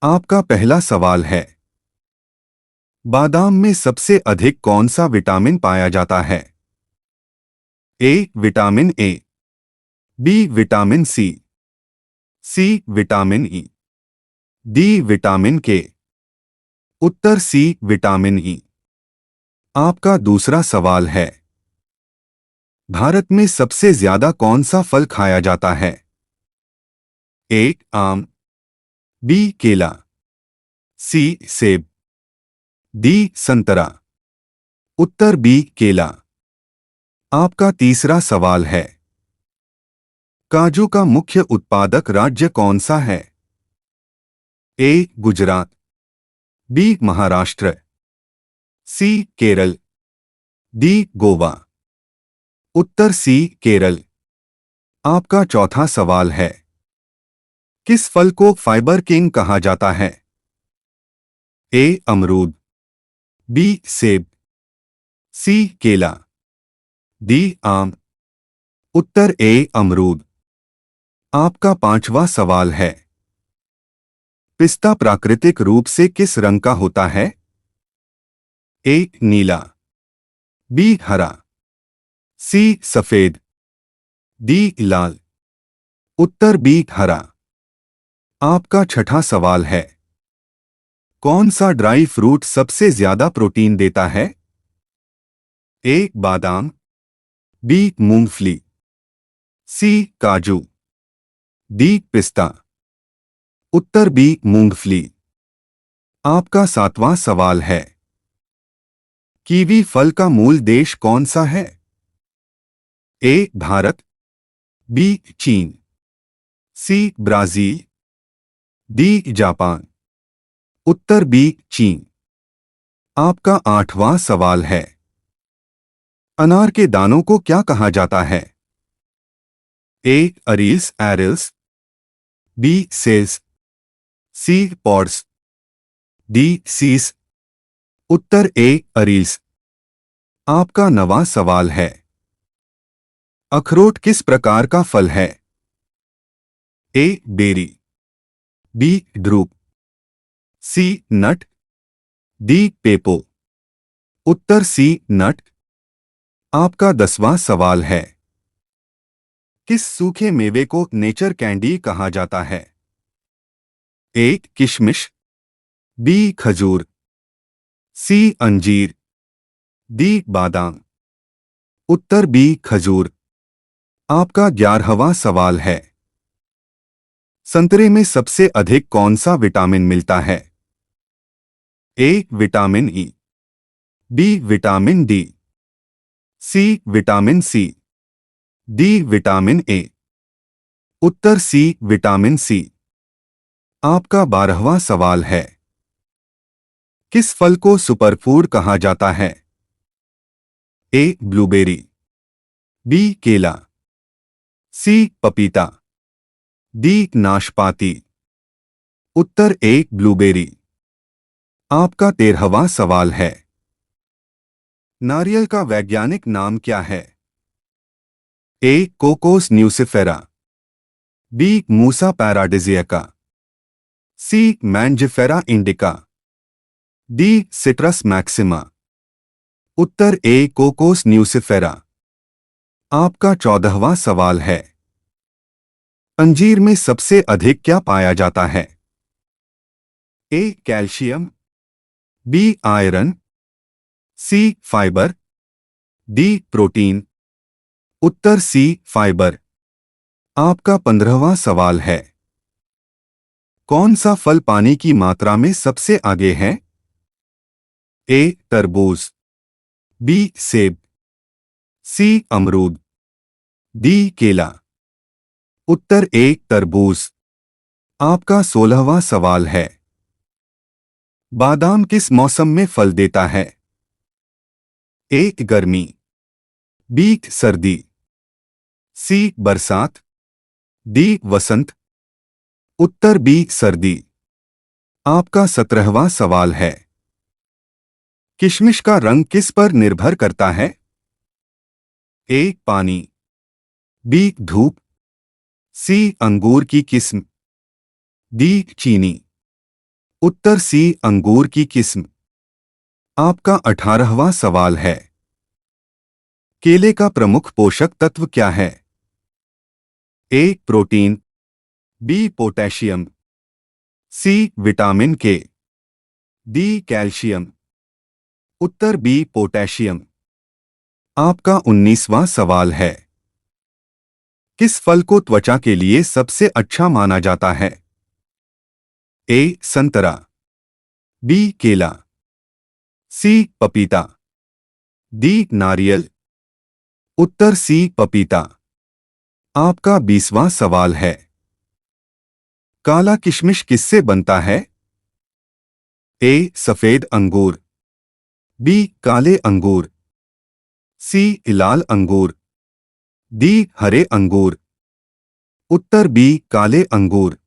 आपका पहला सवाल है, बादाम में सबसे अधिक कौन सा विटामिन पाया जाता है? A vitamin A, B vitamin C, C vitamin E, D vitamin K. उत्तर सी विटामिन ई। आपका दूसरा सवाल है, भारत में सबसे ज्यादा कौन सा फल खाया जाता है? ए आम, बी केला, सी सेब, डी संतरा। उत्तर बी केला। आपका तीसरा सवाल है, काजू का मुख्य उत्पादक राज्य कौन सा है? ए गुजरात, बी महाराष्ट्र, सी केरल, डी गोवा। उत्तर सी केरल। आपका चौथा सवाल है, किस फल को फाइबर किंग कहा जाता है? ए अमरूद, बी सेब, सी केला, डी आम। उत्तर ए अमरूद। आपका पांचवा सवाल है, पिस्ता प्राकृतिक रूप से किस रंग का होता है? ए नीला, बी हरा, सी सफेद, डी लाल। उत्तर बी हरा। आपका छठा सवाल है, कौन सा ड्राई फ्रूट सबसे ज्यादा प्रोटीन देता है? ए बादाम, बी मूंगफली, सी काजू, डी पिस्ता। उत्तर बी मूंगफली। आपका सातवां सवाल है, कीवी फल का मूल देश कौन सा है? ए भारत, बी चीन, सी ब्राजील, डी जापान। उत्तर बी चीन। आपका आठवां सवाल है, अनार के दानों को क्या कहा जाता है? ए अरील्स एरिल्स, बी सेज, सी पॉड्स, डी सीस। उत्तर ए अरील्स। आपका नवां सवाल है, अखरोट किस प्रकार का फल है? ए बेरी, बी ड्रूप, सी नट, डी पेपो। उत्तर सी नट। आपका 10वां सवाल है, किस सूखे मेवे को नेचर कैंडी कहा जाता है? ए किशमिश, बी खजूर, सी अंजीर, डी बादाम। उत्तर बी खजूर। आपका 11वां सवाल है, संतरे में सबसे अधिक कौन सा विटामिन मिलता है? A vitamin E, B vitamin D, C vitamin C, D vitamin A. उत्तर सी विटामिन सी। आपका 12वां सवाल है, किस फल को सुपरफूड कहा जाता है? ए ब्लूबेरी, बी केला, सी पपीता, डी नाशपाती। उत्तर ए ब्लूबेरी। आपका 13वां सवाल है, नारियल का वैज्ञानिक नाम क्या है? ए कोकोस न्यूसिफेरा, बी मूसा पैराडिजियका, सी मैंजिफेरा इंडिका, डी सिट्रस मैक्सिमा। उत्तर ए कोकोस न्यूसिफेरा। आपका 14वां सवाल है, अंजीर में सबसे अधिक क्या पाया जाता है? A calcium, B iron, C fibre, D protein. उत्तर सी फाइबर। आपका 15वां सवाल है, कौन सा फल पानी की मात्रा में सबसे आगे है? ए तरबूज, बी सेब, सी अमरूद, डी केला। उत्तर ए तरबूज। आपका 16वां सवाल है, बादाम किस मौसम में फल देता है? ए गर्मी, बी सर्दी, सी बरसात, डी वसंत। उत्तर बी सर्दी। आपका 17वां सवाल है, किशमिश का रंग किस पर निर्भर करता है? ए पानी, बी धूप, सी अंगूर की किस्म, डी चीनी। उत्तर सी अंगूर की किस्म। आपका 18वां सवाल है। केले का प्रमुख पोषक तत्व क्या है? A protein, B potassium, C vitamin K, D calcium. उत्तर बी पोटेशियम। आपका 19वां सवाल है। किस फल को त्वचा के लिए सबसे अच्छा माना जाता है? ए संतरा, बी केला, सी पपीता, डी नारियल। उत्तर सी पपीता। आपका 20वां सवाल है। काला किशमिश किससे बनता है? ए सफेद अंगूर, बी काले अंगूर, सी लाल अंगूर, डी हरे अंगूर। उत्तर बी काले अंगूर।